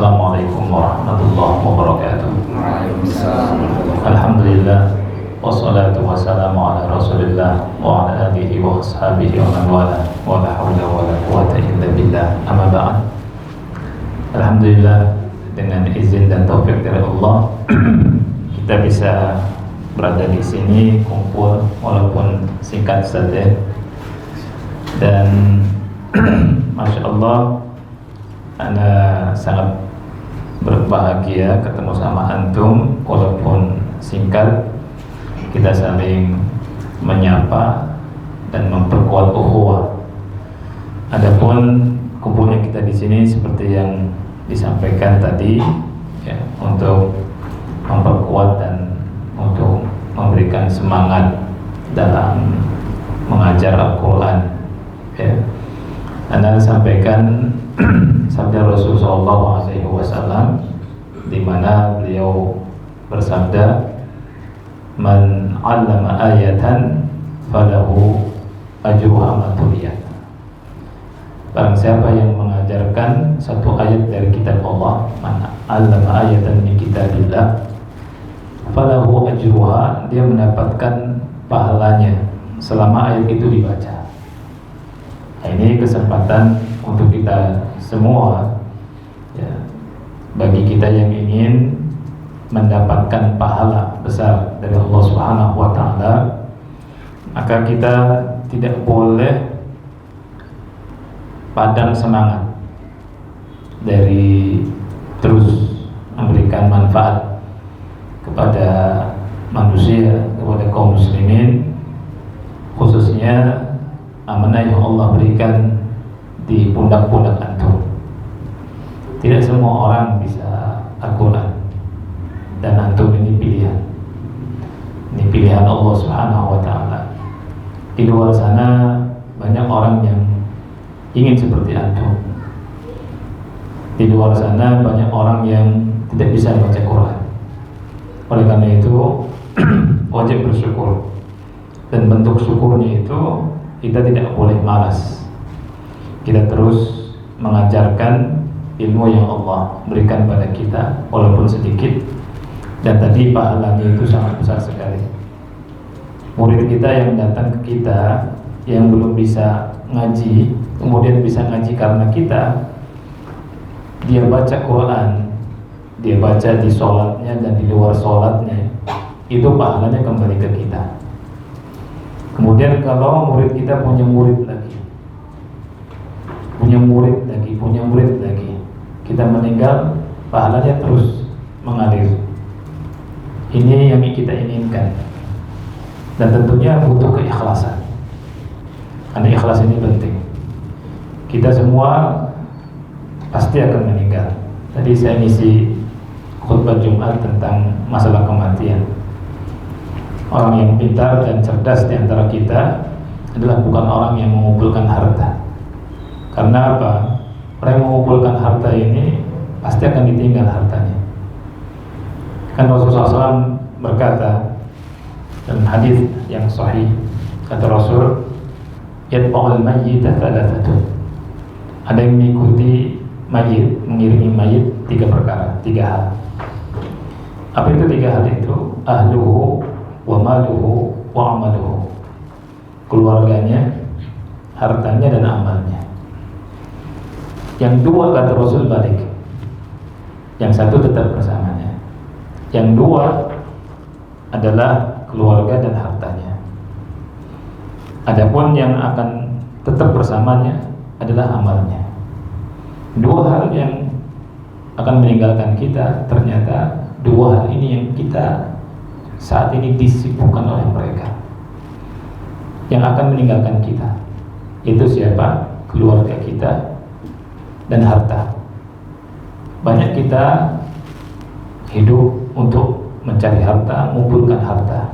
Assalamualaikum warahmatullahi wabarakatuh. Waalaikumsalam. Alhamdulillah wassalatu wassalamu ala Rasulillah wa ala alihi wa ashabihi wa man wala wa la haula wa la quwwata illa billah. Amma ba'd. Alhamdulillah, dengan izin dan taufik dari Allah kita bisa berada di sini kumpul walaupun singkat saja. Dan Masya Allah, Anda sangat berbahagia ketemu sama antum walaupun singkat. Kita saling menyapa dan memperkuat ukhuwah. Adapun kumpulnya kita di sini seperti yang disampaikan tadi, ya, untuk memperkuat dan untuk memberikan semangat dalam mengajar Al-Quran, ya. Anda sampaikan sabda Rasulullah SAW, di mana beliau bersabda, "Man 'allama ayatan falahu ajruha matuliyah." Barang siapa yang mengajarkan satu ayat dari kitab Allah, man 'allama ayatan min kitabillah falahu ajruha, dia mendapatkan pahalanya selama ayat itu dibaca. Nah, ini kesempatan untuk kita semua, ya, bagi kita yang ingin mendapatkan pahala besar dari Allah Subhanahu wa Ta'ala, maka kita tidak boleh padam semangat dari terus memberikan manfaat kepada manusia, kepada kaum muslimin, khususnya amanah yang Allah berikan di pundak-pundak antum. Tidak semua orang bisa Al-Quran, dan antum ini pilihan. Ini pilihan Allah Subhanahu wa Ta'ala. Di luar sana banyak orang yang ingin seperti antum. Di luar sana banyak orang yang tidak bisa baca Quran. Oleh karena itu wajib bersyukur, dan bentuk syukurnya itu kita tidak boleh malas. Kita terus mengajarkan ilmu yang Allah berikan pada kita walaupun sedikit, dan tadi pahalanya itu sangat besar sekali. Murid kita yang datang ke kita yang belum bisa ngaji, kemudian bisa ngaji karena kita, dia baca Quran, dia baca di sholatnya dan di luar sholatnya, itu pahalanya kembali ke kita. Kemudian kalau murid kita punya murid lagi, punya murid lagi, kita meninggal, pahalanya terus mengalir. Ini yang kita inginkan, dan tentunya butuh keikhlasan, karena ikhlas ini penting. Kita semua pasti akan meninggal. Tadi saya ngisi khutbah Jumat tentang masalah kematian. Orang yang pintar dan cerdas di antara kita adalah bukan orang yang mengumpulkan harta. Karena apa? Orang yang mengumpulkan harta ini pasti akan ditinggal hartanya. Kan Rasulullah SAW berkata dalam hadis yang sahih, kata Rasul, "Yatba'ul mayyita thalathatun." Ada yang mengikuti mayit, mengiringi mayit tiga perkara, tiga hal. Apa itu tiga hal itu? Ahluhu wa maluhu wa amaluhu. Keluarganya, hartanya, dan amalnya. Yang dua, kata Rasul, balik. Yang satu tetap bersamanya. Yang dua adalah keluarga dan hartanya. Adapun yang akan tetap bersamanya adalah amalnya. Dua hal yang akan meninggalkan kita, ternyata dua hal ini yang kita saat ini disibukkan oleh mereka. Yang akan meninggalkan kita itu siapa? Keluarga kita dan harta. Banyak kita hidup untuk mencari harta, mengumpulkan harta.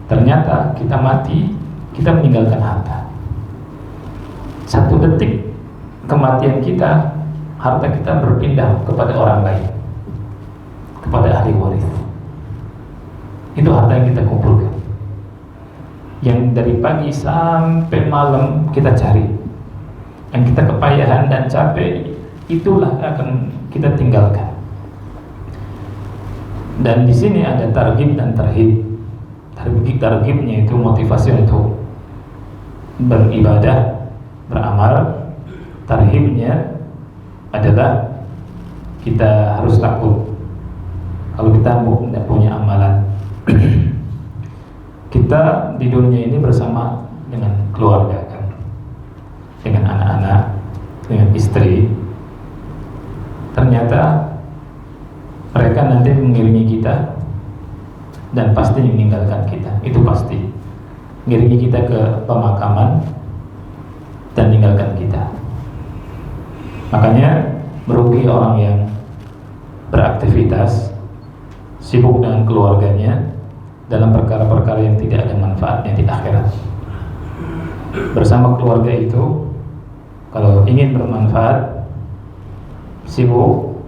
Ternyata kita mati, kita meninggalkan harta. Satu detik kematian kita, harta kita berpindah kepada orang lain, kepada ahli waris. Itu harta yang kita kumpulkan, yang dari pagi sampai malam kita cari, yang kita kepayahan dan capek, itulah akan kita tinggalkan. Dan di sini ada targhib dan tarhib. Targhibnya itu motivasi untuk beribadah, beramal. Tarhibnya adalah kita harus takut kalau kita tidak punya amalan. Kita di dunia ini bersama dengan keluarga kan, dengan anak-anak, dengan istri. Ternyata mereka nanti mengiringi kita dan pasti meninggalkan kita. Itu pasti. Mengiringi kita ke pemakaman dan meninggalkan kita. Makanya merugi orang yang beraktivitas, sibuk dengan keluarganya dalam perkara-perkara yang tidak ada manfaatnya di akhirat. Bersama keluarga itu, kalau ingin bermanfaat, sibuk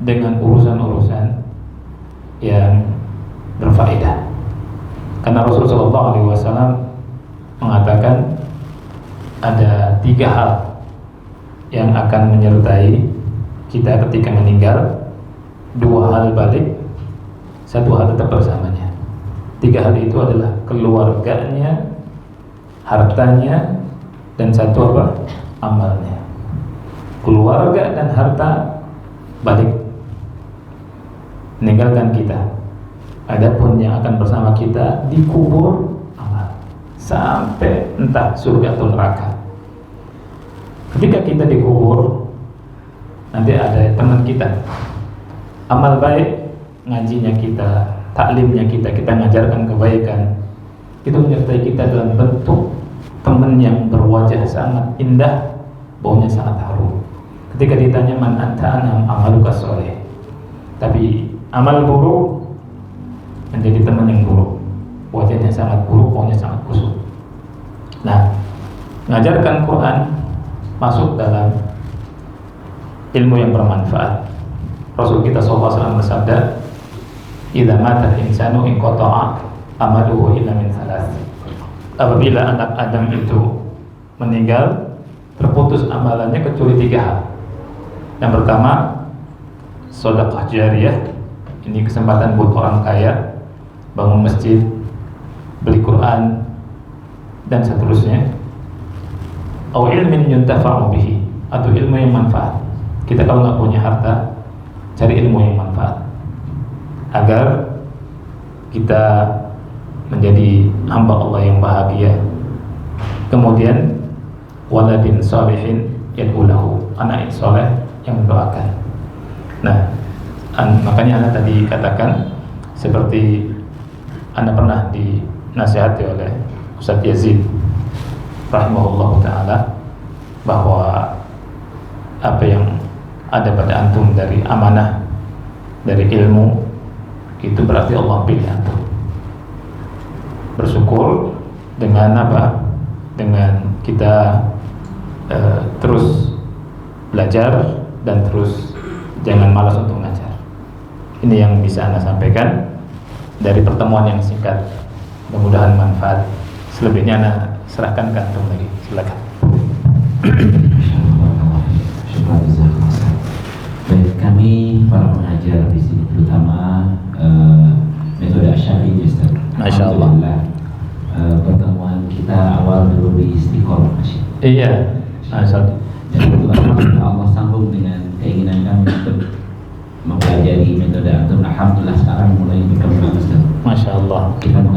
dengan urusan-urusan yang berfaedah. Karena Rasulullah SAW mengatakan ada 3 hal yang akan menyertai kita ketika meninggal. 2 hal balik, 1 hal tetap bersamanya. 3 hal itu adalah keluarganya, hartanya, dan 1 apa? Amalnya. Keluarga dan harta balik, meninggalkan kita. Adapun yang akan bersama kita dikubur amal, sampai entah surga atau neraka. Ketika kita dikubur, nanti ada teman kita, amal baik, ngajinya kita, taklimnya kita ngajarkan kebaikan, itu menyertai kita dalam bentuk teman yang berwajah sangat indah, baunya sangat harum. Ketika ditanya man anta, ana amaluka sholeh, tapi amal buruk menjadi teman yang buruk, wajahnya sangat buruk, baunya sangat busuk. Nah, mengajarkan Quran masuk dalam ilmu yang bermanfaat. Rasul kita SAW bersabda, idza mata al-insanu inqata'a amaluhu illa min thalath. Apabila anak Adam itu meninggal, terputus amalannya kecuali 3 hal. Yang pertama, sedekah jariyah. Ini kesempatan buat orang kaya, bangun masjid, beli Quran, dan seterusnya. Au ilmin yuntafa'u bihi, atau ilmu yang manfaat. Kita kalau nggak punya harta, cari ilmu yang manfaat agar kita menjadi hamba Allah yang bahagia. Kemudian waladin sholihin yad'ulahu, anak soleh yang mendoakan. Nah, makanya anak tadi katakan, seperti anak pernah dinasihati oleh Ustaz Yazid rahimahullah ta'ala, bahwa apa yang ada pada antum dari amanah, dari ilmu, itu berarti Allah pilih antum. Bersyukur dengan apa? Dengan kita terus belajar dan terus jangan malas untuk belajar. Ini yang bisa Anda sampaikan dari pertemuan yang singkat. Mudah-mudahan manfaat. Selebihnya Anda serahkan ke antum lagi. Silakan. Baik, kami para pengajar di sini, terutama metode Asy-Syafi'i, Ustaz. Masya Allah. Pertemuan kita awal dulu di Istiqomah. Iya. Masya Allah. Dan kebetulan Allah sambung dengan keinginan kami untuk mempelajari metode antum. Alhamdulillah sekarang mulai berkembang, Ustaz. Masya Allah.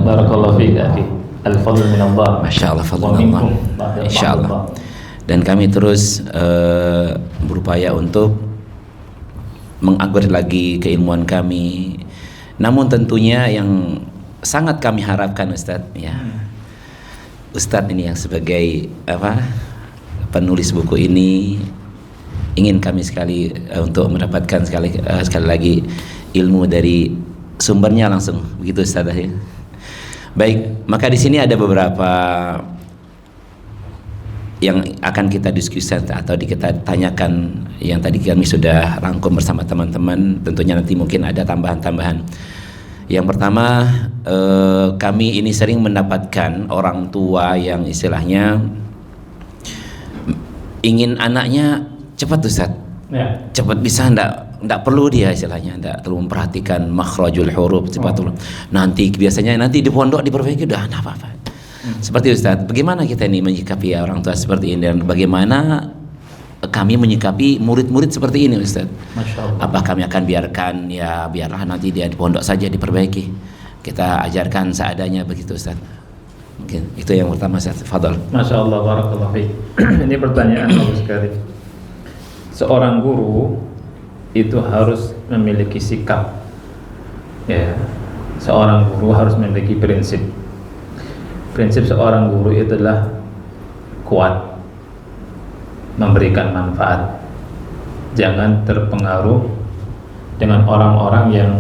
Barakallahu fiik akhi. Al-fadl min Allah. Masya Allah, fadl min Allah. Insya Allah. Dan kami terus berupaya untuk mengupgrade lagi keilmuan kami. Namun tentunya yang sangat kami harapkan, Ustadz, ya, Ustadz ini yang sebagai penulis buku ini, ingin kami sekali untuk mendapatkan sekali lagi ilmu dari sumbernya langsung, begitu Ustadz ya. Baik, maka di sini ada beberapa yang akan kita diskusikan atau kita tanyakan, yang tadi kami sudah rangkum bersama teman-teman. Tentunya nanti mungkin ada tambahan-tambahan. Yang pertama, kami ini sering mendapatkan orang tua yang istilahnya ingin anaknya cepat, Ustaz, ya, cepat bisa enggak perlu dia istilahnya, enggak terlalu memperhatikan makhrajul huruf sifatul. Nanti biasanya di pondok diperbaiki udah enggak apa-apa. Seperti Ustaz, bagaimana kita ini menyikapi orang tua seperti ini dan bagaimana kami menyikapi murid-murid seperti ini Ustaz? Masya Allah. Apa kami akan biarkan ya biarlah nanti dia di pondok saja diperbaiki. Kita ajarkan seadanya begitu Ustaz. Mungkin itu yang pertama Ustaz. Fadhal. Masya Allah, barakallahu fiik. Ini pertanyaan bagus sekali. Seorang guru itu harus memiliki sikap. Ya, seorang guru harus memiliki prinsip. Prinsip seorang guru itu adalah kuat, memberikan manfaat. Jangan terpengaruh dengan orang-orang yang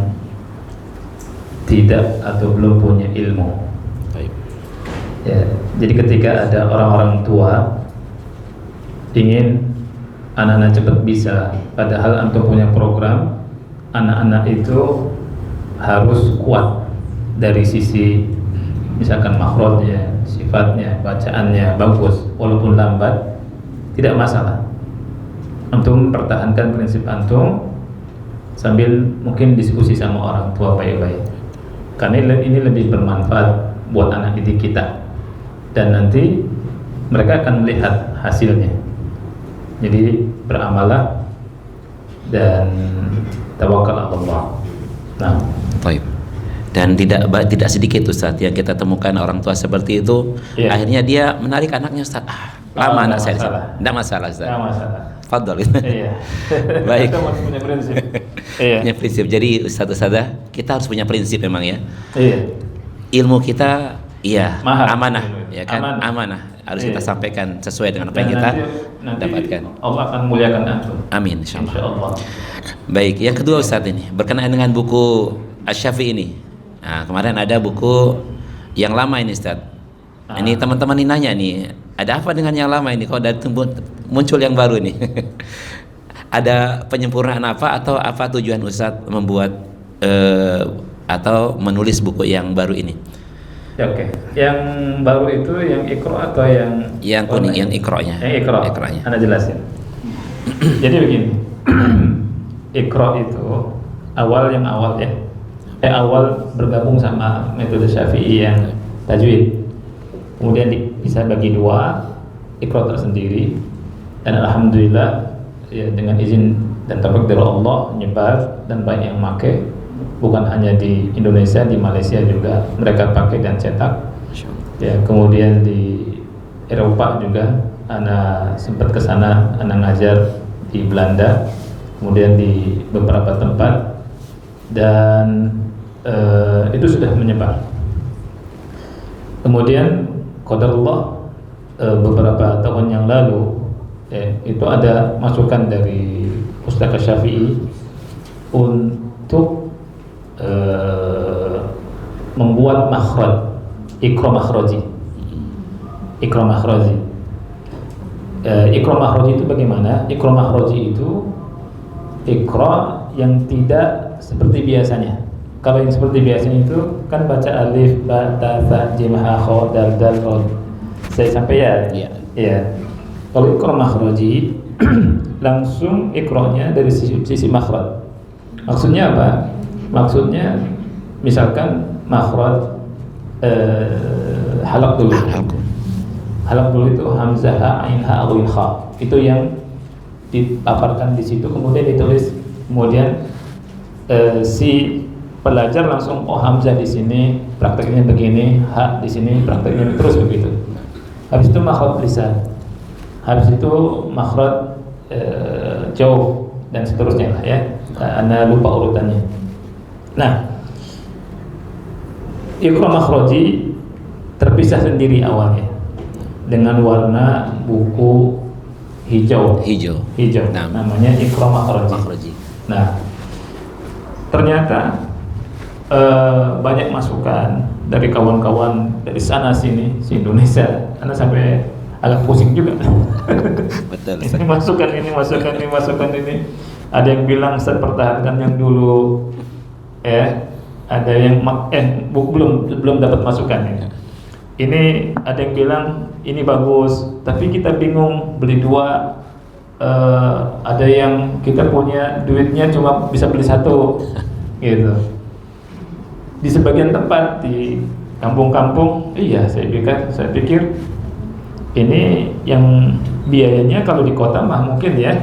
tidak atau belum punya ilmu. Baik. Ya, jadi ketika ada orang-orang tua ingin anak-anak cepat bisa, padahal antum punya program, anak-anak itu harus kuat dari sisi misalkan makhrajnya, sifatnya, bacaannya bagus, walaupun lambat tidak masalah. Antum pertahankan prinsip antum sambil mungkin diskusi sama orang tua baik-baik, karena ini lebih bermanfaat buat anak didik kita, dan nanti mereka akan melihat hasilnya. Jadi beramalah dan tawakal Allah. Nah, Baik. Dan tidak sedikit Ustaz yang kita temukan orang tua seperti itu, Iya. akhirnya dia menarik anaknya Ustaz. Lama anak saya. Tidak masalah Ustaz. nggak masalah. Fadhal. Iya. Baik. Kita harus punya prinsip. Iya. Punya prinsip. Jadi Ustaz-ustazah, kita harus punya prinsip memang ya. Iya. Ilmu kita Mahal. amanah, Ilmu. ya kan? Amanah. Harus Iya. kita sampaikan sesuai dengan apa Dan yang kita nanti dapatkan. Allah akan muliakan antum. Amin insyaallah. Insyaallah. Baik, yang kedua Ustaz ini berkenaan dengan buku Asy-Syafi'i ini. Nah, kemarin ada buku yang lama ini Ustaz. Ini teman-teman ini nanya nih, ada apa dengan yang lama ini? Kok ada muncul yang baru nih? Ada penyempurnaan apa atau apa tujuan Ustaz membuat atau menulis buku yang baru ini? Ya, oke. Yang baru itu yang Iqra atau yang kuning, yang Iqra-nya. Yang Iqra. Iqra-nya. Anda jelasin. Jadi begini. Iqra itu awal ya. Awal bergabung sama metode Syafi'i yang tajwid. Kemudian bisa bagi dua, Iqra tersendiri, dan alhamdulillah ya, dengan izin dan taufik dari Allah nyebar dan banyak yang pakai. Bukan hanya di Indonesia, di Malaysia juga mereka pakai dan cetak. Ya, kemudian di Eropa juga, anak sempat ke sana, anak ngajar di Belanda, kemudian di beberapa tempat, dan itu sudah menyebar. Kemudian qadarullah beberapa tahun yang lalu itu ada masukan dari Ustaz Syafi'i untuk membuat makhraj, Iqra makhraji. Iqra makhraji. Iqra makhraji itu bagaimana? Iqra makhraji itu Iqra yang tidak seperti biasanya. Kalau yang seperti biasanya itu kan baca alif, ba, ta, sa, jim, ha, kha, dal, dal, ro. Saya sampai ya. Iya. Iya. Kalau Iqra makhraji langsung Iqra-nya dari sisi makhraj. Maksudnya apa? Maksudnya misalkan makhraj halaq dulu. Halaq dulu itu hamzah, ha, ain, ha, ain, kha. Itu yang dipaparkan di situ, kemudian ditulis, kemudian si pelajar langsung hamzah di sini prakteknya begini, ha di sini prakteknya terus begitu. Habis itu makhraj lisan. Habis itu makhraj jauh dan seterusnya lah ya. Anda lupa urutannya. Nah, Iqra makhraji terpisah sendiri awalnya dengan warna buku hijau. Nah, namanya Iqra makhraji. Nah, ternyata banyak masukan dari kawan-kawan dari sana sini, si Indonesia. Anda sampai agak pusing juga. Betul. Ini masukan ini. Ada yang bilang Ustaz pertahankan yang dulu. Ada yang belum dapat masukan ya. Ini ada yang bilang ini bagus, tapi kita bingung beli dua ada yang kita punya duitnya cuma bisa beli satu gitu. Di sebagian tempat di kampung-kampung, iya saya pikir ini yang biayanya kalau di kota mah mungkin ya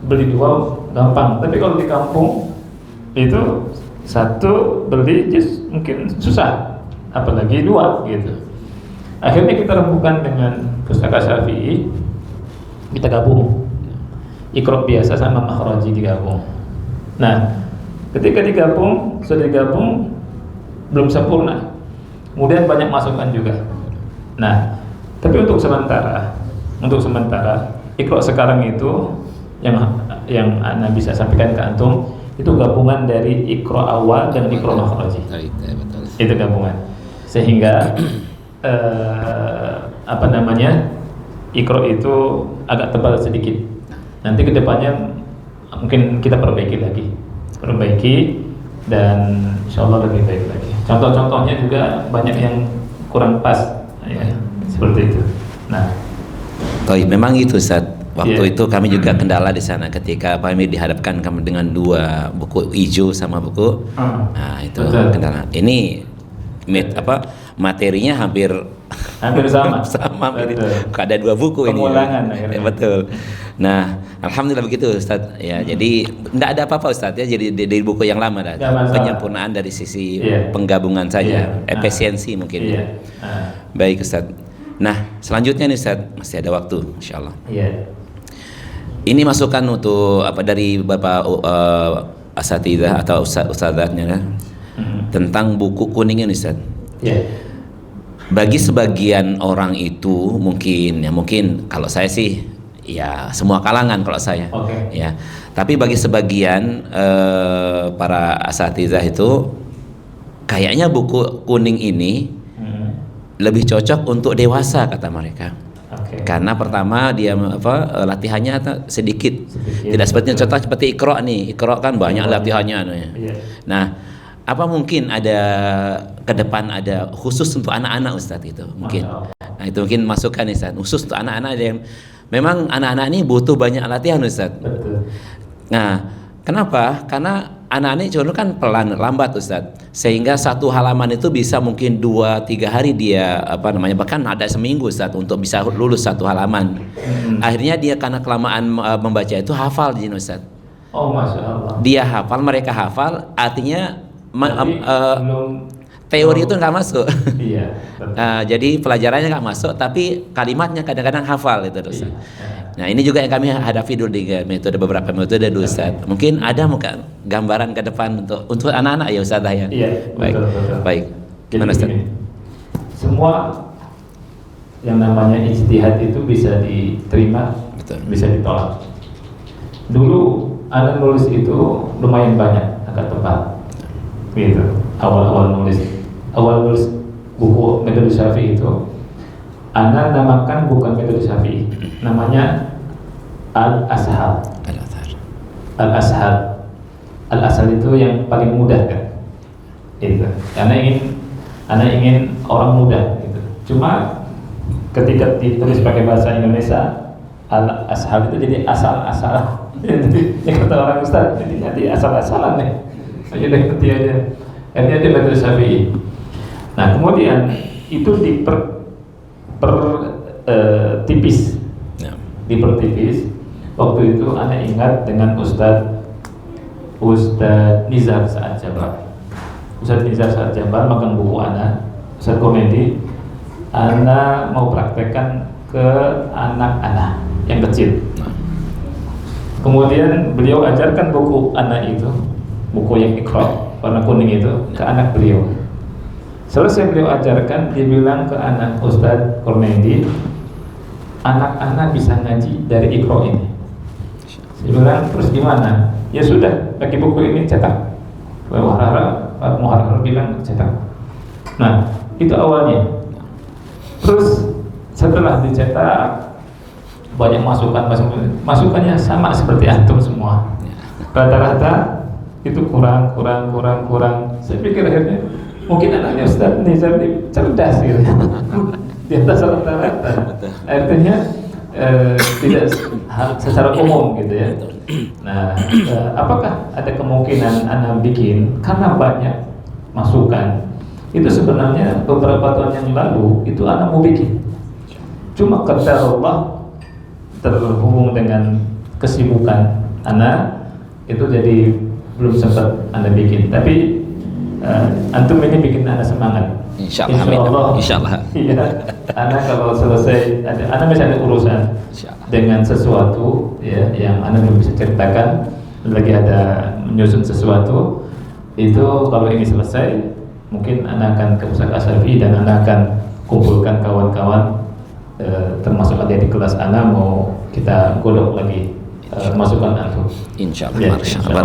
beli dua gampang, tapi kalau di kampung itu satu beli mungkin susah, apalagi dua gitu. Akhirnya kita rembukan dengan Pustaka Syafi'i, kita gabung Iqra biasa sama Makhraji digabung. Nah, ketika sudah digabung belum sempurna, kemudian banyak masukan juga. Nah, tapi untuk sementara Iqra sekarang itu yang Ana bisa sampaikan ke antum itu gabungan dari Iqra awal dan Iqra Makhraji. Itu gabungan. Sehingga Iqra itu agak tebal sedikit. Nanti kedepannya mungkin kita perbaiki dan insya Allah lebih baik lagi. Contoh-contohnya juga banyak yang kurang pas, ya, seperti itu. Nah, memang itu Ustaz. Waktu itu kami juga kendala di sana ketika kami dihadapkan kami dengan dua buku hijau sama buku. Nah, itu betul. Kendala. Ini materinya hampir sama. Ada dua buku Pemulangan, ini. Betul. Nah, alhamdulillah begitu Ustaz. Ya, jadi tidak ada apa-apa Ustaz ya. Jadi dari buku yang lama dah. Penyempurnaan dari sisi penggabungan saja, efisiensi mungkin. Baik Ustaz. Nah, selanjutnya nih Ustaz, masih ada waktu insyaallah. Ini masukan untuk dari Bapak asatidzah atau ustadzatnya tentang buku kuning ini Ustaz. Bagi sebagian orang itu mungkin kalau saya sih ya semua kalangan kalau saya ya. Tapi bagi sebagian para asatidzah itu kayaknya buku kuning ini lebih cocok untuk dewasa kata mereka. Karena pertama dia latihannya sedikit. Tidak seperti Iqra nih. Iqra kan banyak latihannya. Nah, apa mungkin ada ke depan ada khusus untuk anak-anak Ustadz itu mungkin. Nah, itu mungkin masukan Ustadz khusus untuk anak-anak yang memang anak-anak ini butuh banyak latihan Ustadz. Nah, kenapa? Karena anak-anak ini kan lambat Ustadz. Sehingga satu halaman itu bisa mungkin 2-3 hari dia bahkan ada seminggu Ustadz untuk bisa lulus satu halaman. Akhirnya dia karena kelamaan membaca itu hafal jin Ustadz. Oh, Masya Allah. Dia hafal, mereka hafal, artinya teori itu nggak masuk. Jadi pelajarannya nggak masuk, tapi kalimatnya kadang-kadang hafal itu Ustaz. Nah, ini juga yang kami hadapi dulu di beberapa metode dulu Ustaz. Mungkin ada gambaran ke depan untuk anak-anak ya Ustaz ya. Baik. Betul. Baik. Gimana Ustaz? Semua yang namanya ijtihad itu bisa diterima, bisa ditolak. Dulu Ana nulis itu lumayan banyak, agak tepat. Gitu. Awal nulis buku metode Syafi'i itu Ana namakan bukan metode Syafi'i, namanya Al-Ashal. Al-Ashal itu yang paling mudah kan. Itu. Ana ingin orang mudah gitu. Cuma ketika ditulis pakai bahasa Indonesia Al-Ashal itu jadi asal-asal. Jadi kata orang Ustaz, jadi asal-asalan nih. Jadi ngerti aja. Akhirnya dia metode Syafi'i. Nah, kemudian itu tipis. Dipertipis. Waktu itu Ana ingat dengan Ustaz Nizar Saad Jabar. Ustaz Nizar Saad Jabar makan buku Ana, Ustaz komedi. Ana mau praktekkan ke anak-anak yang kecil. Kemudian beliau ajarkan buku Ana itu, buku yang Iqra warna kuning itu ke anak beliau. Selesai beliau ajarkan, dia bilang ke anak Ustadz Kornendi, anak-anak bisa ngaji dari Iqra ini. Saya bilang, terus gimana? Ya sudah, pakai buku ini cetak. Pak Muharrar bilang cetak. Nah, itu awalnya. Terus setelah dicetak, banyak masukannya sama seperti antum semua. Rata-rata itu kurang. Saya pikir akhirnya mungkin anaknya Ustaz Nizar ini cerdas gitu. Di atas rata-rata. Artinya tidak secara umum gitu ya. Nah, apakah ada kemungkinan Anda bikin karena banyak masukan? Itu sebenarnya beberapa tahun yang lalu itu Anda mau bikin. Cuma kata Allah terhubung dengan kesibukan Anda itu jadi belum sempat Anda bikin. Tapi antum ini bikin Anda semangat. Insyaallah. Insyaallah. Iya. Anda kalau selesai, Anda bisa ada urusan dengan sesuatu ya yang Anda belum bisa ceritakan, lagi ada menyusun sesuatu, itu kalau ini selesai, mungkin Anda akan ke Pusat Asyafi dan Anda akan kumpulkan kawan-kawan, termasuk ada di kelas Anda, mau kita godok lagi masukan antum. Insyaallah. Ya,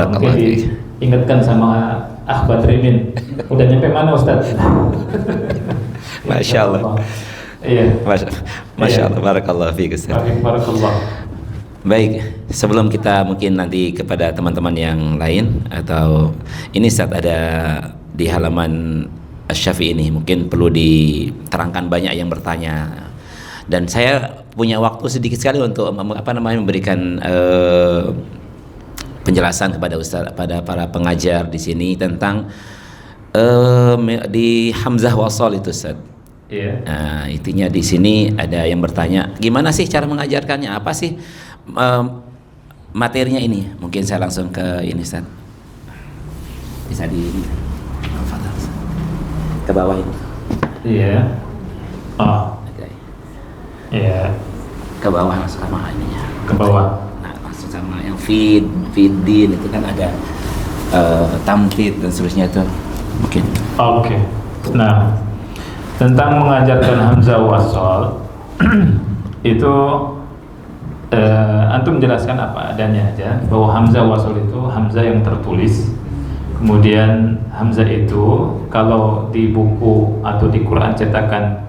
mungkin diingatkan sama Badrimin, udah nyampe mana Ustaz? Masya Allah. Iya. Masya Allah. Barakallah fiik Ustaz. Barakallah. Baik, sebelum kita mungkin nanti kepada teman-teman yang lain, atau ini Ustaz ada di halaman Asy-Syafi'i ini mungkin perlu diterangkan, banyak yang bertanya dan saya punya waktu sedikit sekali untuk memberikan penjelasan kepada Ustaz, pada para pengajar di sini tentang di Hamzah Wasal itu Ustaz. Iya. Nah, intinya di sini ada yang bertanya, gimana sih cara mengajarkannya? Apa sih materinya ini? Mungkin saya langsung ke ini Ustaz. Bisa ke bawah ini. Iya. Oh. Iya. Ke bawah langsung sama ininya. Ke bawah. Sama yang feed-din itu kan ada tamtid dan seterusnya itu mungkin. Oke. Nah, tentang mengajarkan Hamzah Wasal itu antum menjelaskan apa adanya aja, bahwa Hamzah Wasal itu Hamzah yang tertulis. Kemudian Hamzah itu kalau di buku atau di Quran cetakan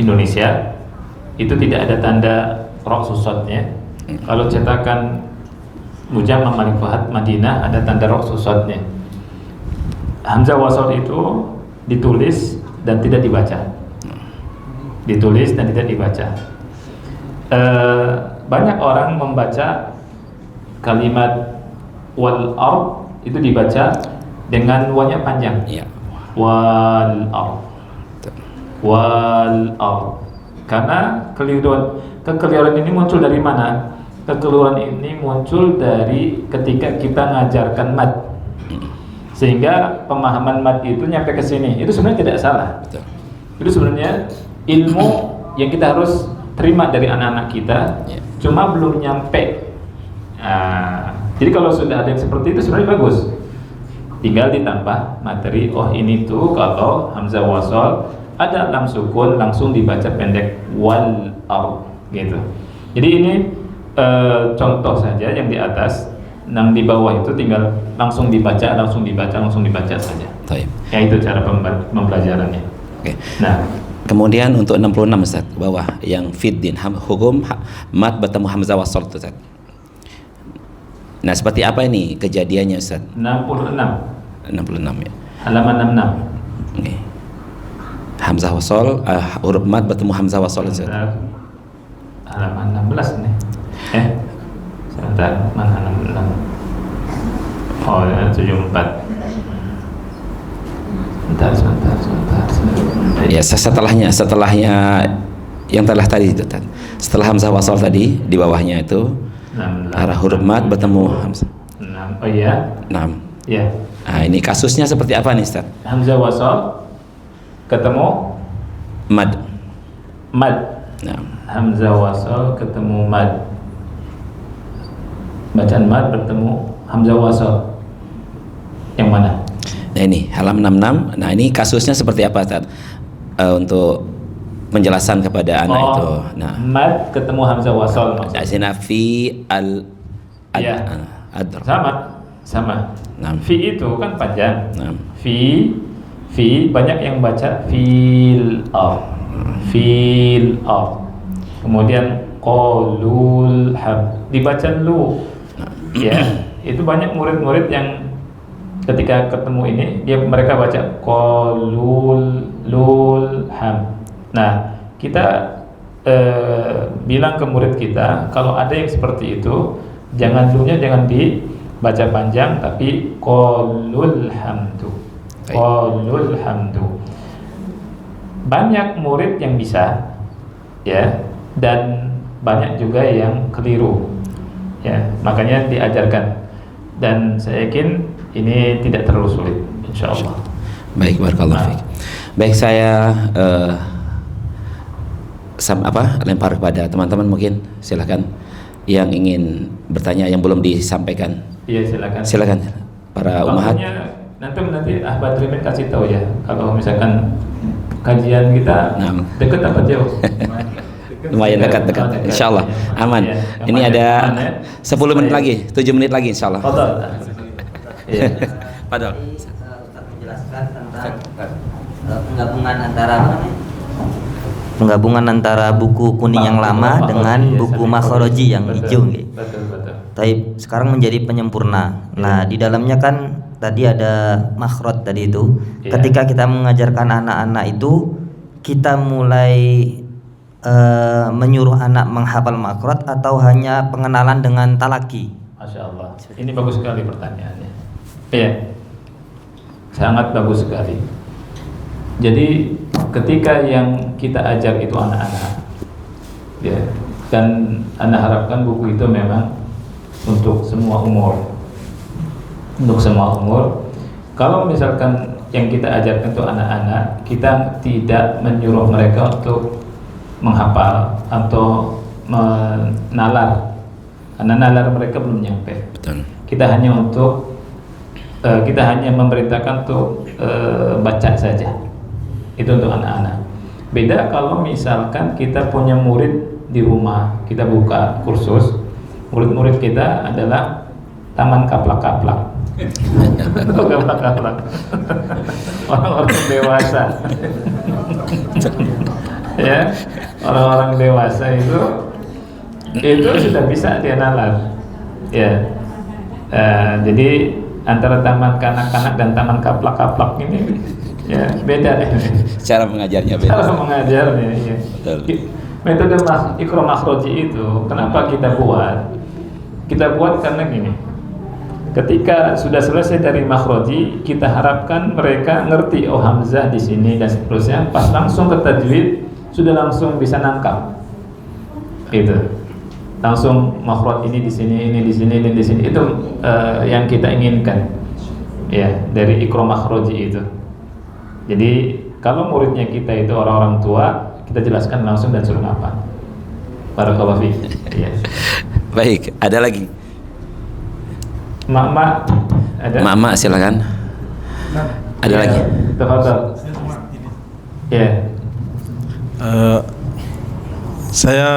Indonesia itu tidak ada tanda ra susatnya. Kalau cetakan Mujam Malik Fahad Madinah ada tanda ra susatnya. Hamzah Wasal itu ditulis dan tidak dibaca. Ditulis dan tidak dibaca. Banyak orang membaca kalimat wal ard itu dibaca dengan wanya panjang. Ya. Wal ard. Wal ard. Karena kekeliruan ini muncul dari mana? Kekeliruan ini muncul dari ketika kita ngajarkan mad, sehingga pemahaman mad itu nyampe ke sini. Itu sebenarnya tidak salah. Itu sebenarnya ilmu yang kita harus terima dari anak-anak kita, cuma belum nyampe. Jadi kalau sudah ada yang seperti itu sebenarnya bagus. Tinggal ditambah materi. Oh ini tuh kalau Hamzah Wasal ada lam sukun langsung dibaca pendek wal ard gitu. Jadi ini contoh saja yang di atas, yang di bawah itu tinggal langsung dibaca saja. Baik. Ya itu cara pembelajarannya. Oke. Nah, kemudian untuk 66 Ustaz, bawah yang fiddin hukum mad bertemu Hamzah Wasal itu Ustaz. Nah, seperti apa ini kejadiannya Ustaz? 66 ya. Halaman 66. Oke. Hamzah Wasal, huruf mad bertemu Hamzah Wasal Ustaz. Halaman 16 nih. Sebentar, mana 66? Oh, 74. Sebentar. Ya, setelahnya yang telah tadi itu Ustaz. Setelah Hamzah Wasal tadi di bawahnya itu arah huruf mad bertemu Hamzah. 6. Oh iya. 6. Iya. Nah, ini kasusnya seperti apa nih Ustaz? Hamzah Wasal ketemu Mad. Nah. Hamzah Wasal ketemu mad. Bacaan mad bertemu Hamzah Wasal. Yang mana? Nah ini halaman 66. Nah ini kasusnya seperti apa Ustaz? Untuk penjelasan kepada anak itu. Nah, mad ketemu Hamzah Wasal maksudnya. Nah, fi al ya. adr. Sama. Nah. Fi itu kan panjang. Nah. Fi banyak yang baca fil ard. Kemudian qolul hab dibaca lu. Ya, itu banyak murid-murid yang ketika ketemu ini mereka baca qolul lul ham. Nah, kita bilang ke murid kita kalau ada yang seperti itu, jangan dibaca panjang, tapi qulul hamdu. Qulul hamdu. Banyak murid yang bisa, ya, dan banyak juga yang keliru, ya. Makanya diajarkan, dan saya yakin ini tidak terlalu sulit, insyaallah. Baik, barakallahu fiik. Baik, saya lempar kepada teman-teman, mungkin silakan yang ingin bertanya yang belum disampaikan. Iya, silakan. Silakan para umahat. Nanti Ahmad Rimin kasih tahu ya, kalau misalkan kajian kita dekat apa jauh? Lumayan dekat. Insyaallah aman. Ya, ini ada ya. 10 menit lagi, 7 menit lagi insyaallah. Iya. Padahal Ustaz menjelaskan tentang penggabungan antara buku kuning yang lama dengan buku Makhraji yang hijau, Betul. Tapi sekarang menjadi penyempurna. Nah, di dalamnya kan tadi ada makhraj tadi itu. Ketika kita mengajarkan anak-anak itu, kita mulai menyuruh anak menghafal makhraj atau hanya pengenalan dengan talaki? Masya Allah. Ini bagus sekali pertanyaannya. Iya, sangat bagus sekali. Jadi ketika yang kita ajar itu anak-anak, ya, dan Anda harapkan buku itu memang untuk semua umur. Kalau misalkan yang kita ajarkan itu anak-anak, kita tidak menyuruh mereka untuk menghafal atau menalar, karena nalar mereka belum nyampe. betul. Kita hanya memerintahkan untuk baca saja. Itu untuk anak-anak. Beda kalau misalkan kita punya murid di rumah, kita buka kursus, murid-murid kita adalah taman kaplak-kaplak. Kaplak-kaplak. Orang-orang dewasa. Ya, orang-orang dewasa itu sudah bisa dia nalar. Ya. Jadi antara taman kanak-kanak dan taman kaplak-kaplak ini, ya, beda. Cara mengajarnya beda. Cara mengajarnya, ya. Metode Iqra Makhraji itu kenapa kita buat? Kita buat karena gini. Ketika sudah selesai dari Makhraji, kita harapkan mereka ngerti hamzah di sini dan seterusnya. Pas langsung ke tajwid, sudah langsung bisa nangkap. Gitu. Langsung makhraj ini di sini, ini di sini, ini di sini. Itu yang kita inginkan, ya, dari Iqra Makhraji itu. Jadi kalau muridnya kita itu orang-orang tua, kita jelaskan langsung dan suruh apa. Barakallahu fiik. Ya. Baik, ada lagi. Mak ada. Mak silakan. Ada Ya, lagi. tafadhal. Ya. Saya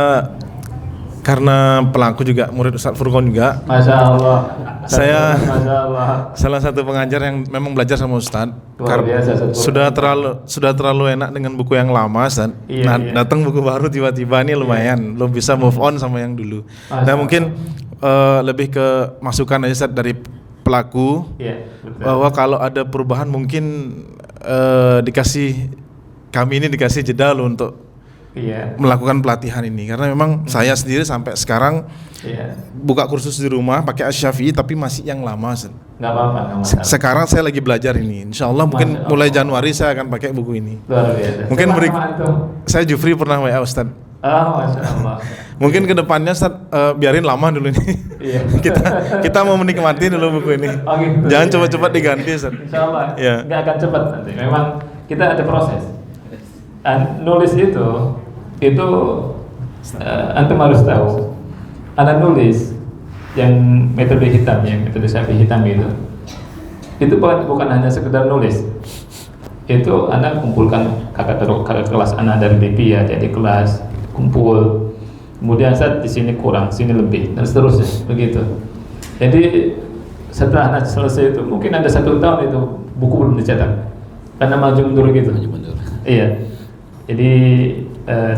karena pelaku juga murid Ustaz Furqon juga. Masya Allah. Saya Masya Allah. salah satu pengajar yang memang belajar sama Ustaz. Luar biasa, Ustaz Furqon. Sudah terlalu enak dengan buku yang lama, Ustaz. Iya, Nah, iya. datang buku baru tiba-tiba ini lumayan, belum bisa move on sama yang dulu. Masya Nah, mungkin lebih ke masukan aja, Ustaz, dari pelaku, Iya, betul. bahwa kalau ada perubahan mungkin kami ini dikasih jeda loh untuk Iya. melakukan pelatihan ini, karena memang saya sendiri sampai sekarang Iya. buka kursus di rumah pakai Asy-Syafi'i tapi masih yang lama. Nggak apa-apa, nggak masalah. Sekarang saya lagi belajar ini, insya Allah mungkin Masya mulai Allah. Januari saya akan pakai buku ini. Luar biasa. Mungkin Siapa beri- nama antum? Saya Jufri pernah WA Ustaz. Masya Allah. Mungkin kedepannya Ustaz biarin lama dulu ini. Iya. kita mau menikmati dulu buku ini. Oh, gitu. Jangan Iya, cepat-cepat iya. diganti Ustaz. Insya Allah. Iya. Nggak akan cepat nanti. Memang kita ada proses. Nulis itu antum harus tahu. Anda nulis yang metode hitam, yang metode Syafi'i hitam itu bukan hanya sekedar nulis. Itu Anda kumpulkan kakak kelas Anda dari Libya, jadi kelas kumpul. Kemudian saat di sini kurang, sini lebih, dan seterusnya begitu. Jadi setelah Anda selesai itu mungkin ada 1 tahun itu buku belum dicetak karena maju mundur gitu. Iya. Jadi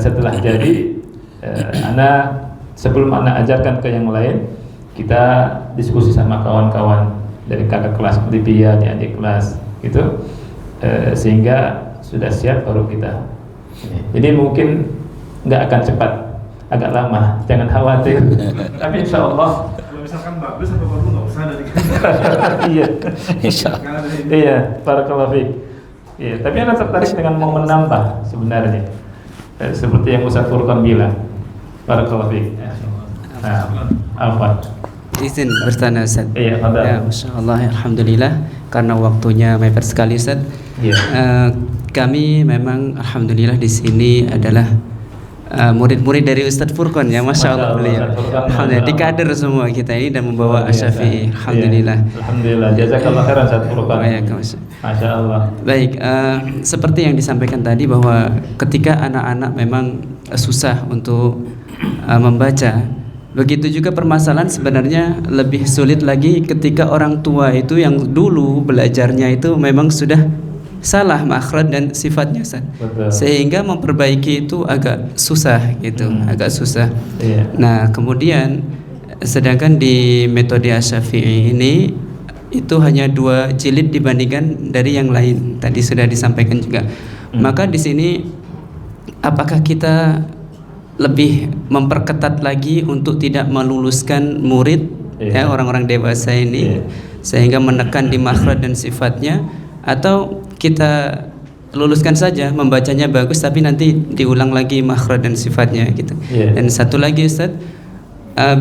setelah jadi Anda sebelum Anda ajarkan ke yang lain, kita diskusi sama kawan-kawan dari kakak kelas Libya, adik kelas gitu, sehingga sudah siap baru kita. Jadi mungkin nggak akan cepat, agak lama, jangan khawatir. Tapi insya Allah. Kalau misalkan bagus atau bagus nggak usah dari Iya, Insyaallah. iya, barakallahu fiik. Iya, tapi anak tertarik dengan mau menambah sebenarnya, seperti yang Ustaz Furqan bilang. Barakallahu fiik. Nah, apa? Izin bertanya Ustaz. Iya, ada. Ya, Masya Allah, Alhamdulillah. Karena waktunya mepet sekali Ustaz. Iya. Kami memang Alhamdulillah di sini adalah murid-murid dari Ustadz Furqan ya, Masya Allah beliau. Alhamdulillah, dikader semua kita ini dan membawa Asy-Syafi'i. Alhamdulillah. Alhamdulillah. Jazakallah khairan Ustadz Furqan. Masya Allah. Baik, seperti yang disampaikan tadi bahwa ketika anak-anak memang susah untuk membaca, begitu juga permasalahan sebenarnya lebih sulit lagi ketika orang tua itu yang dulu belajarnya itu memang sudah salah makhraj dan sifatnya Ustaz. Sehingga memperbaiki itu agak susah gitu, agak susah. Iya. Nah, kemudian sedangkan di metode Asy-Syafi'i ini itu hanya 2 jilid dibandingkan dari yang lain. Tadi sudah disampaikan juga. Maka di sini apakah kita lebih memperketat lagi untuk tidak meluluskan murid ya orang-orang dewasa ini sehingga menekan di makhraj dan sifatnya, atau kita luluskan saja, membacanya bagus tapi nanti diulang lagi makhraj dan sifatnya gitu. Dan satu lagi Ustaz,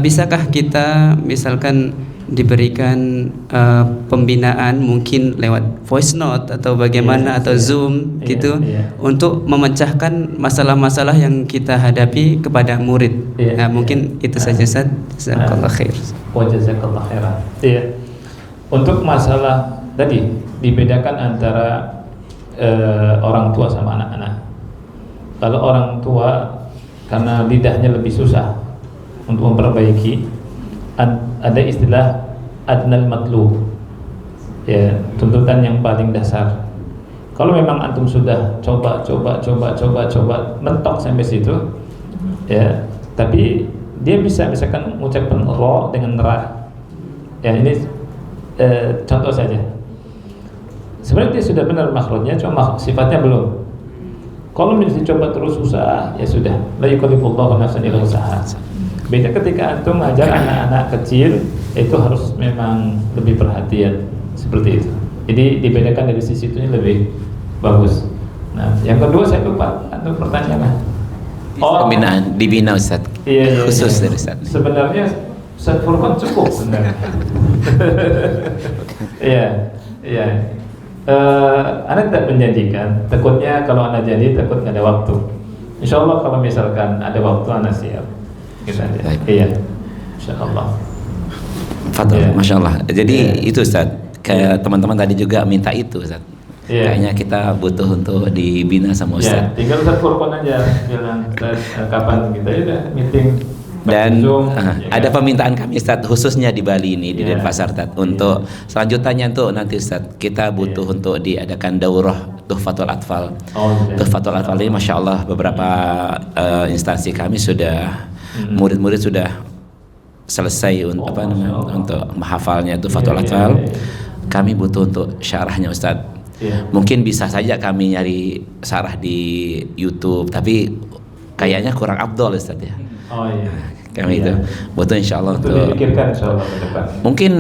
bisakah kita misalkan diberikan pembinaan mungkin lewat voice note atau bagaimana atau Zoom gitu untuk memecahkan masalah-masalah yang kita hadapi kepada murid. Nah, mungkin itu saja Ustaz. Jazakallah khair. Jazakallah khairan. Iya. Untuk masalah tadi dibedakan antara orang tua sama anak-anak. Kalau orang tua karena lidahnya lebih susah untuk memperbaiki, ada istilah adnal matlub, ya, tuntutan yang paling dasar. Kalau memang antum sudah coba mentok sampai situ, ya, tapi dia bisa misalkan mengucapkan ro dengan ra, ya, ini contoh saja. Sebenarnya dia sudah benar makhrajnya, cuma sifatnya belum. Kalau mesti coba terus susah, ya sudah. La yukallifullahu nafsan illa wus'aha. Beda ketika antum mengajar anak-anak kecil, itu harus memang lebih perhatian seperti itu. Jadi dibedakan dari sisi itu lebih bagus. Nah, yang kedua saya lupa, antum pertanyaan. Pembinaan dibina Ustaz. Iya, khusus dari Ustaz. Sebenarnya Ustaz Furqan cukup sebenarnya. Iya. Anak tidak menjanjikan, takutnya kalau anak janji takut nggak ada waktu. Insya Allah kalau misalkan ada waktu anak siap. Iya, Insya Allah. Fadol, Masya Allah. Jadi itu Ustaz, kayak teman-teman tadi juga minta itu Ustaz. Kayaknya kita butuh untuk dibina sama Ustaz. Tinggal Ustaz Furqan aja bilang kapan kita udah meeting. Dan Zoom, ada permintaan kami Ustaz khususnya di Bali ini di Denpasar Ustaz, untuk selanjutnya untuk nanti Ustaz kita butuh untuk diadakan daurah Tuhfatul Atfal. Tuhfatul Atfal ini Masya Allah beberapa instansi kami sudah murid-murid sudah selesai untuk untuk menghafalnya Tuhfatul Atfal. Kami butuh untuk syarahnya Ustaz. Mungkin bisa saja kami nyari syarah di YouTube, tapi kayaknya kurang afdol Ustaz ya. Kami itu butuh insya Allah untuk dipikirkan insya Allah ke depan. Mungkin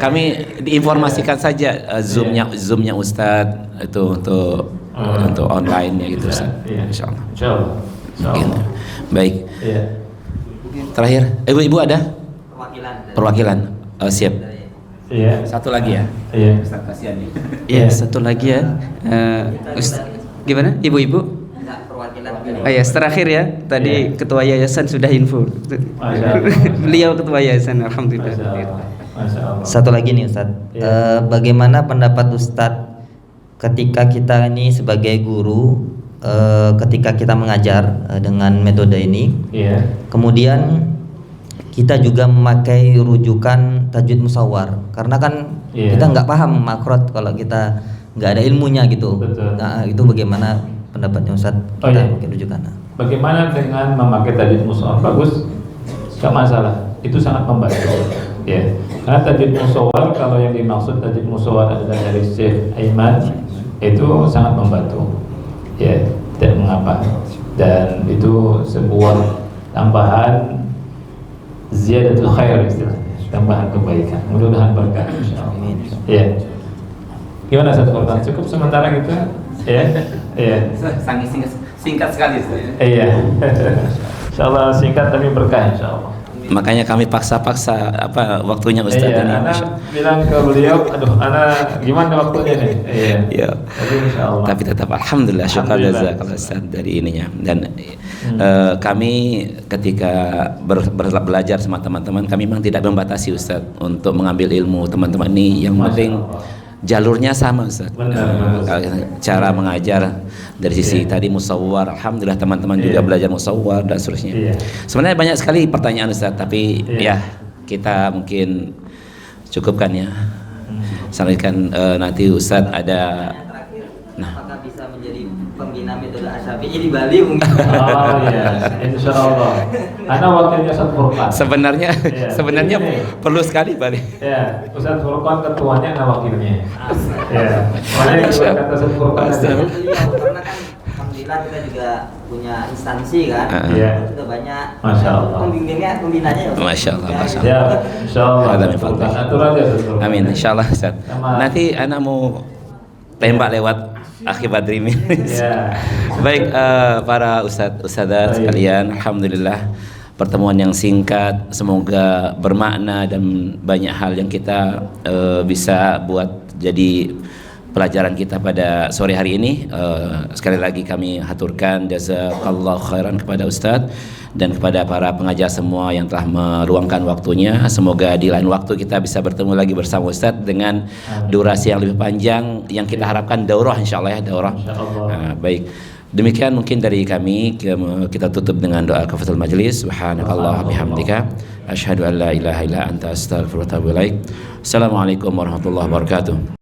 kami diinformasikan saja zoomnya Ustadz itu untuk online ya gitu Ustaz. Insya Allah. Mungkin. Baik. Terakhir, ibu ada perwakilan. Siap. Iya. Satu lagi ya. Iya. Ustaz kasihan nih. Iya, satu lagi ya. Gimana? Ibu-ibu? Oh ya, terakhir ya. Tadi ketua yayasan sudah info. Beliau ketua yayasan, alhamdulillah. Satu lagi nih Ustadz, bagaimana pendapat Ustadz ketika kita ini sebagai guru, ketika kita mengajar dengan metode ini, kemudian kita juga memakai rujukan tajwid musawwar, karena kan kita nggak paham makhraj kalau kita nggak ada ilmunya gitu. Nah, itu bagaimana pendapatnya Ustaz? Kita pakai rujukan. Bagaimana dengan memakai tajwid musawwar? Bagus, nggak masalah. Itu sangat membantu. Ya, karena tajwid musawwar, kalau yang dimaksud tajwid musawwar adalah dari Syekh Aiman, itu sangat membantu. Ya, tidak mengapa. dan itu sebuah tambahan ziyadatul khair istilahnya, tambahan kebaikan. Mudah-mudahan berkah insyaallah. Iya. Gimana Ustaz Furqan? Cukup sementara gitu? Ya. Iya. Sangat singkat sekali. Iya. Insyaallah singkat tapi berkah insyaallah. Makanya kami paksa-paksa waktunya Ustaz Iya, ini. Ana bilang ke beliau, aduh, Ana gimana waktunya nih? Iya. Ya. Tapi insyaallah. Tapi tetap alhamdulillah syukur Alhamdulillah. jazakallah Ustaz dari ininya. Dan kami ketika belajar sama teman-teman, kami memang tidak membatasi Ustaz untuk mengambil ilmu teman-teman ini. Yang penting jalurnya sama Ustaz. Cara mengajar dari sisi tadi musawwar, alhamdulillah teman-teman juga belajar musawwar dan seterusnya. Sebenarnya banyak sekali pertanyaan Ustaz, tapi ya kita mungkin cukupkan ya. Sampaikan nanti Ustaz ada. Apakah bisa menjadi pembina metode Asy-Syafi'i di Bali mungkin? Oh iya, insyaallah. Ana wakilnya Ustaz Furqan. Sebenarnya perlu sekali Bali. Ya, Ustaz Furqan ketuanya, Ana wakilnya. Ya, makanya kita kata Ustaz Furqan. Karena kan alhamdulillah kita juga punya instansi kan. Iya. Sudah banyak. Masya Allah. Pembinanya ya. Masya Allah, Masya Allah. Ya, insyaallah. Ada min fadlih. Atur aja Ustaz Furqan. Amin, insyaallah Ustaz. Nanti anak mau tembak lewat Akhi Badrimin. Ya. Baik, para ustadzat sekalian, alhamdulillah pertemuan yang singkat, semoga bermakna dan banyak hal yang kita bisa buat jadi pelajaran kita pada sore hari ini. Sekali lagi kami haturkan jazakallahu khairan kepada Ustadz dan kepada para pengajar semua yang telah meluangkan waktunya. Semoga di lain waktu kita bisa bertemu lagi bersama Ustadz dengan durasi yang lebih panjang yang kita harapkan daurah insyaallah ya, daurah. Baik. Demikian mungkin dari kami, kita tutup dengan doa kafatul majlis. Subhanakallah bihamdika asyhadu an la ilaha illa anta astaghfiruka wa atubu ilaik. Assalamualaikum warahmatullahi wabarakatuh.